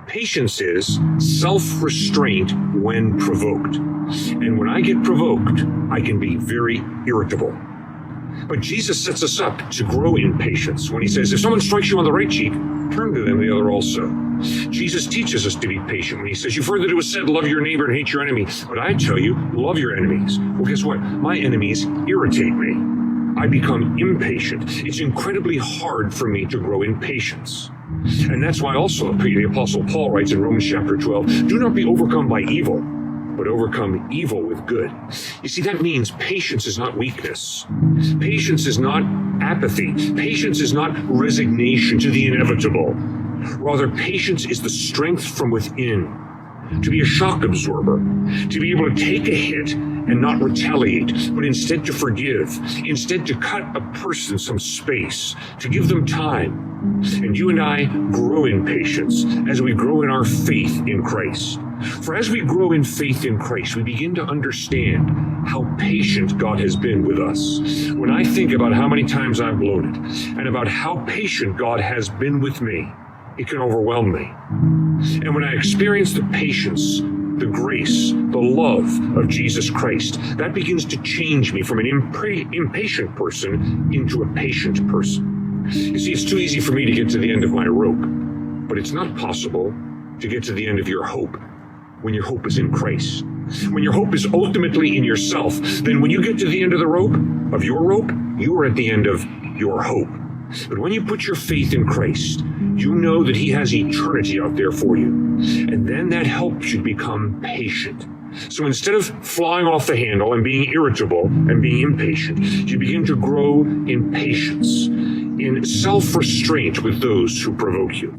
Patience is self-restraint when provoked. And when I get provoked, I can be very irritable. But Jesus sets us up to grow in patience when he says, if someone strikes you on the right cheek, turn to them the other also. Jesus teaches us to be patient when he says, you've heard that it was said, love your neighbor and hate your enemy. But I tell you, love your enemies. Well, guess what? My enemies irritate me. I become impatient. It's incredibly hard for me to grow in patience. And that's why also the Apostle Paul writes in Romans chapter 12, do not be overcome by evil, but overcome evil with good. You see, that means patience is not weakness. Patience is not apathy. Patience is not resignation to the inevitable. Rather, patience is the strength from within, to be a shock absorber, to be able to take a hit and not retaliate, but instead to forgive, instead to cut a person some space, to give them time. And you and I grow in patience as we grow in our faith in Christ. For as we grow in faith in Christ, we begin to understand how patient God has been with us. When I think about how many times I've blown it, and about how patient God has been with me, it can overwhelm me. And when I experience the patience, the grace, the love of Jesus Christ, that begins to change me from an impatient person into a patient person. You see, it's too easy for me to get to the end of my rope, but it's not possible to get to the end of your hope when your hope is in Christ. When your hope is ultimately in yourself, then when you get to the end of the rope, of your rope, you are at the end of your hope. But when you put your faith in Christ, you know that he has eternity out there for you. And then that helps you become patient. So instead of flying off the handle and being irritable and being impatient, you begin to grow in patience, in self-restraint with those who provoke you.